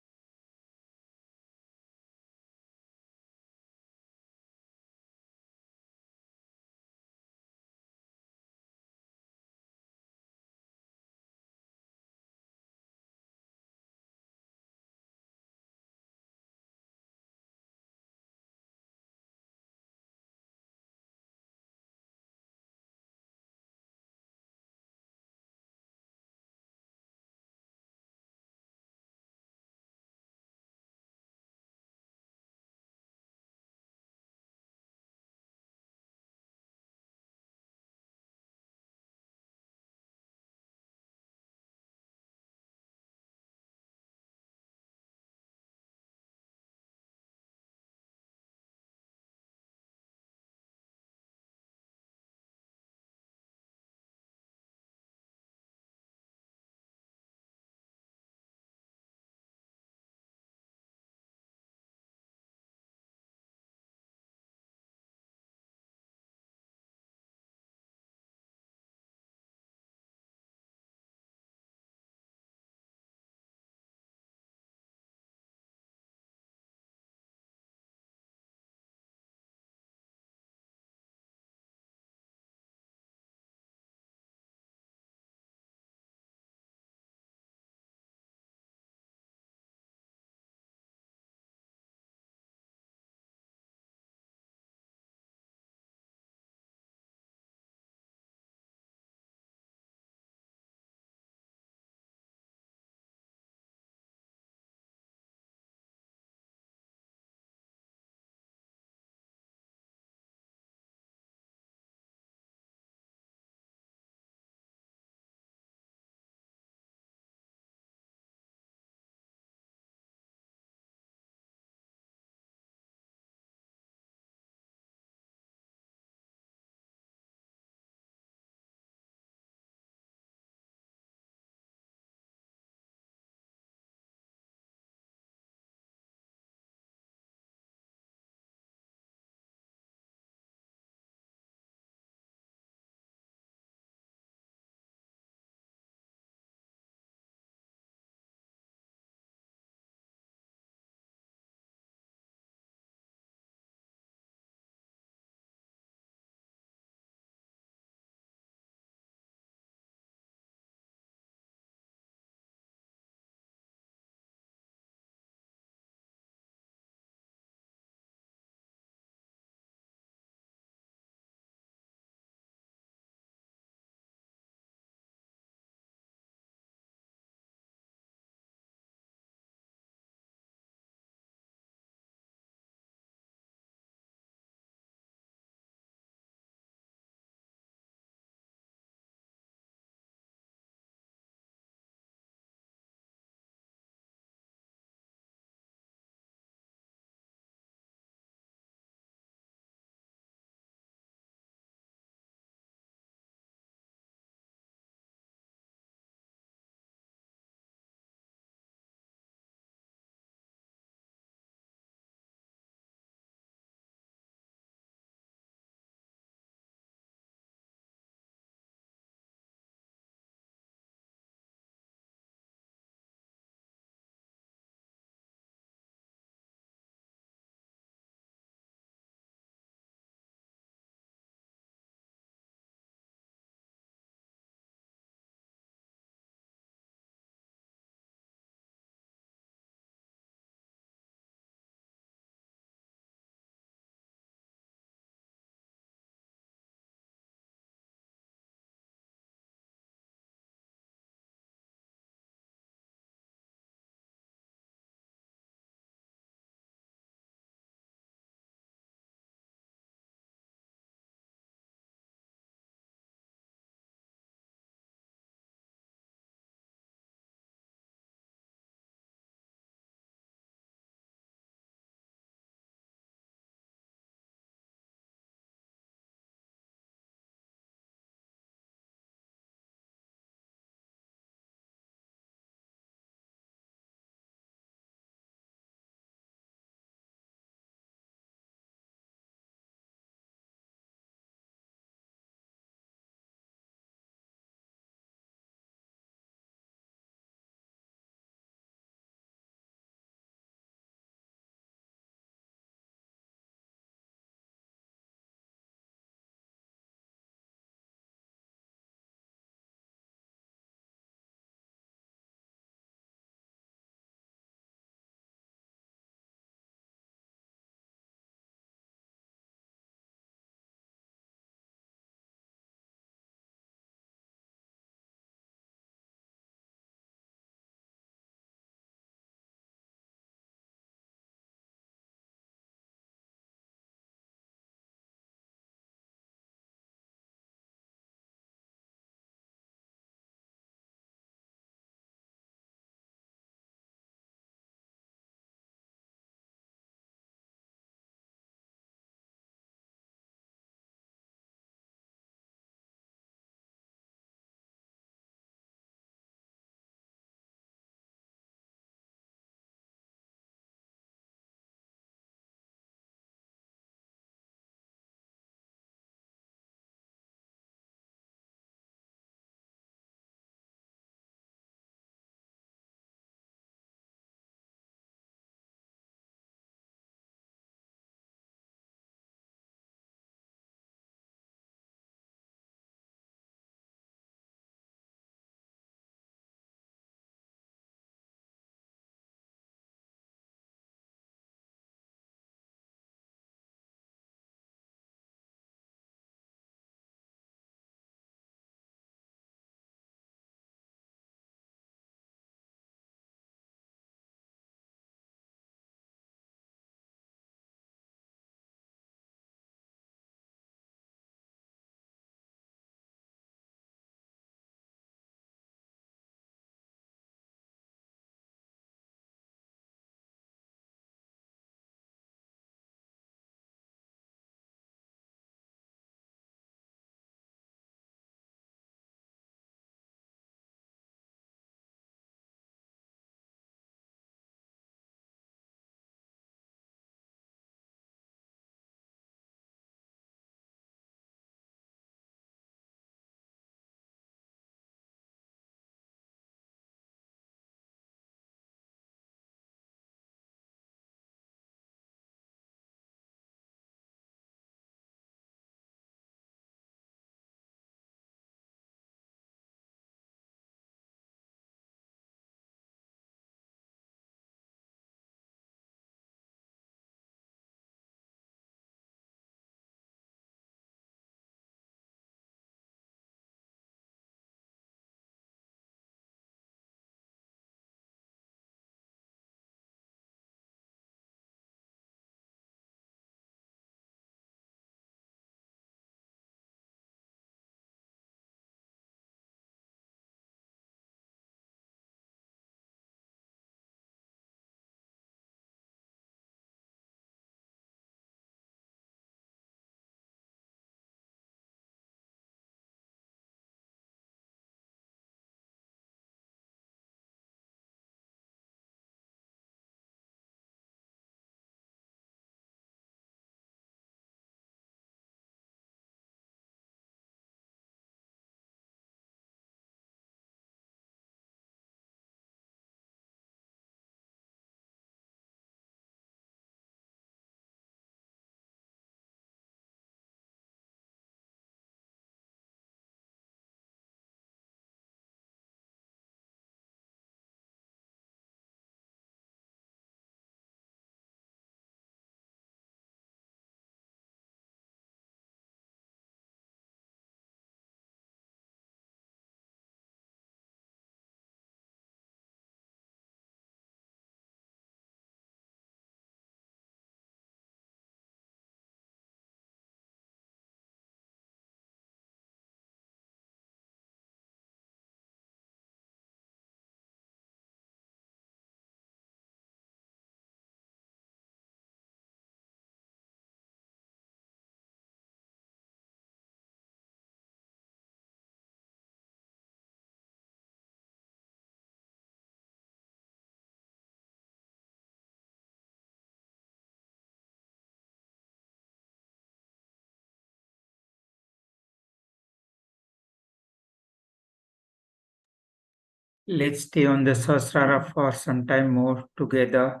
Speaker 1: Let's stay on the Sahasrara for some time more together.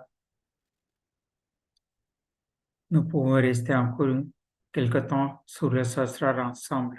Speaker 1: Nous pouvons rester encore quelque temps sur le Sahasrara ensemble.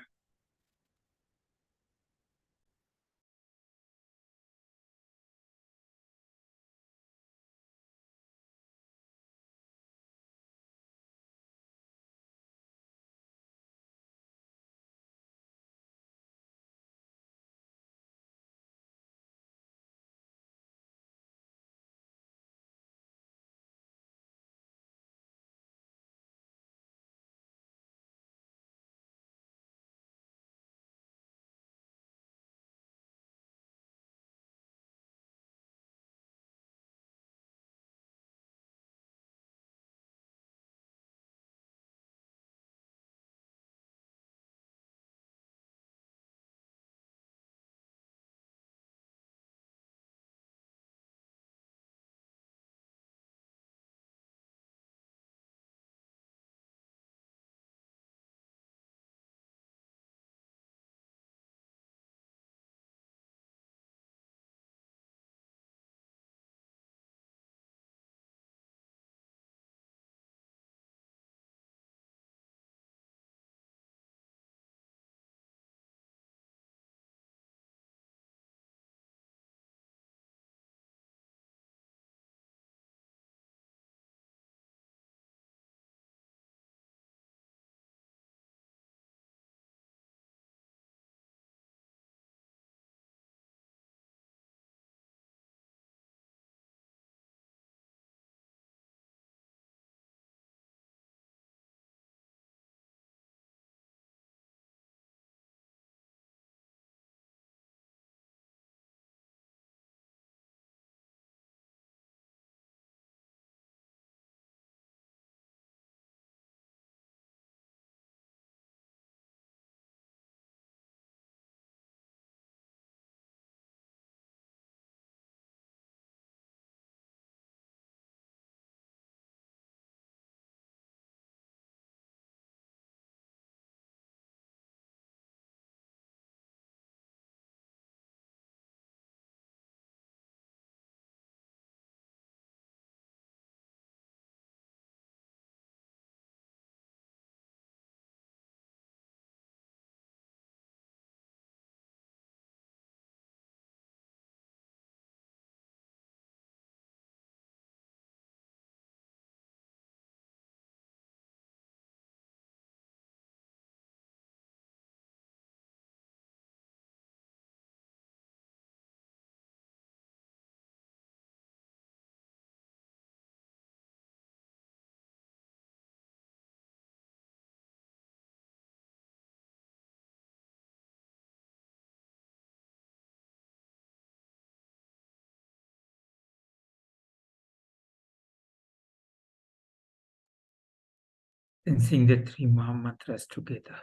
Speaker 1: Then sing the three Maha Mantras together.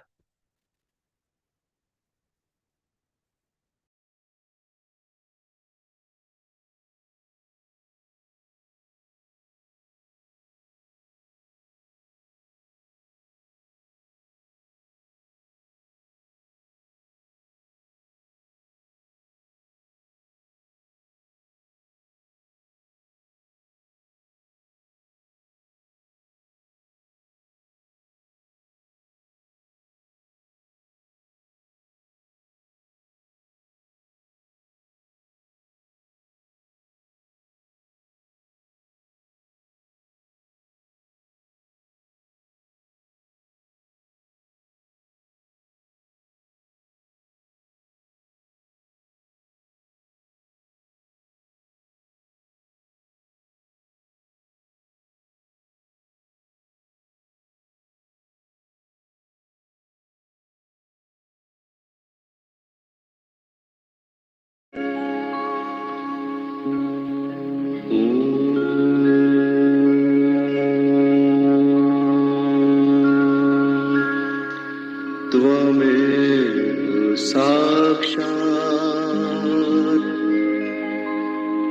Speaker 3: त्वमेव साक्षात्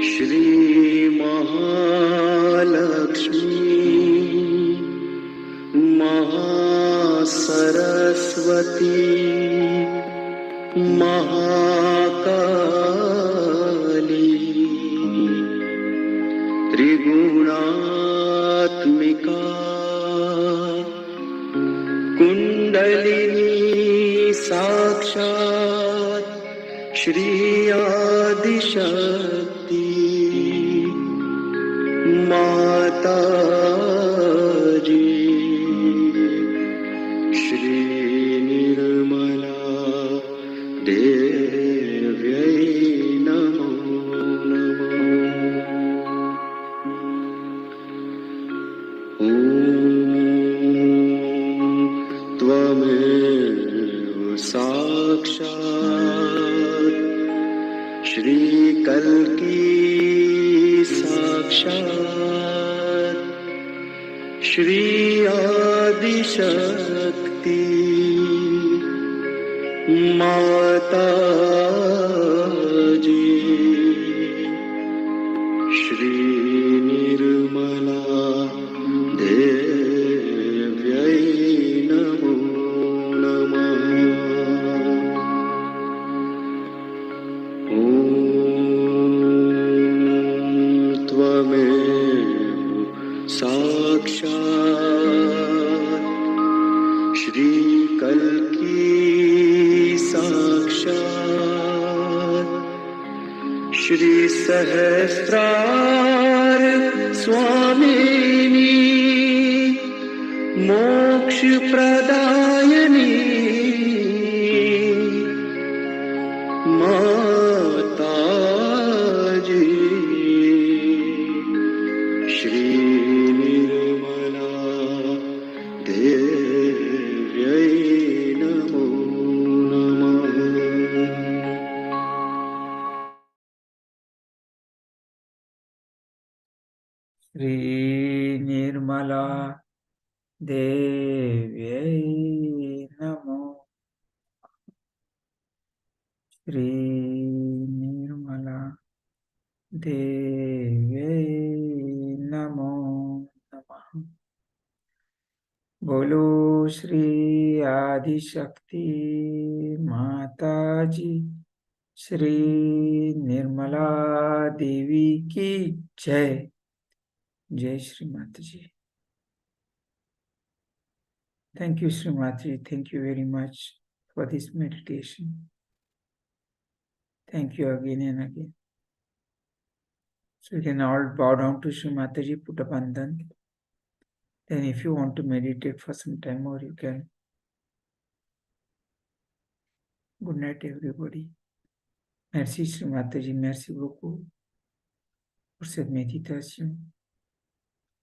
Speaker 3: श्रीमहालक्ष्मी महासरस्वती महाकाली कुण्डलिनी साक्षात् श्री आदिशक्ति माता जी श्री निर्मला देव्यै नमो नमः। ॐ त्वमेव साक्षात् श्रीकल्की साक्षात् श्री आदिशक्ति माता जी श्री निर्मला देव्यै नमो नमः। ॐ त्वमेव साक्षात् श्रीकल्की साक्षात् श्री सहस्रार स्वामिनी मोक्ष प्रदायिनी माता जी श्री निर्मला देव्यै नमो नमः।
Speaker 1: श्री निर्मला देव्यै नमो। श्री निर्मला देव्यै नमो नमः। बोलो श्री आदिशक्ति माता जी श्री निर्मला देवी की जय। जय श्री माता जी। Thank you, Srimati. Thank you very much for this meditation. Thank you again and again. So you can all bow down to Srimati ji, put a bandhan. Then if you want to meditate for some time more, you can. Good night, everybody. Merci, Srimati ji. Merci beaucoup pour cette méditation.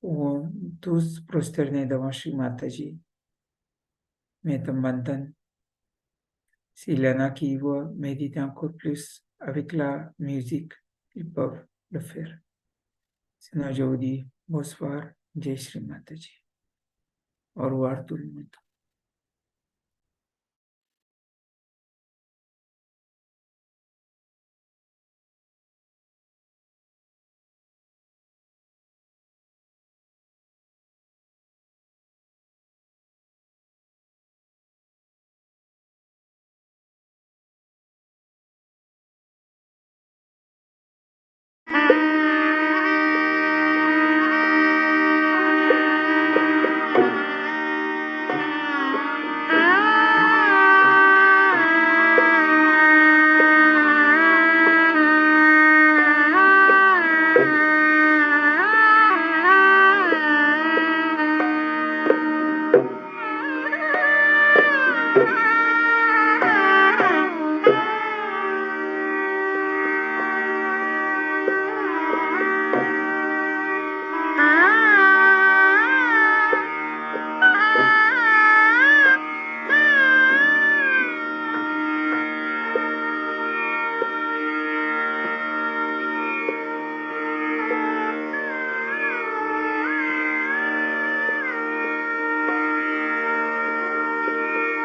Speaker 1: Ou tous prosternés devant Srimati ji. Mettre un bandhan. S'il y en a qui veulent méditer encore plus avec la musique, ils peuvent le faire. Sinon, je vous dis bonsoir, Jai Shri Mataji. Au revoir tout le monde.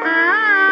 Speaker 4: Ah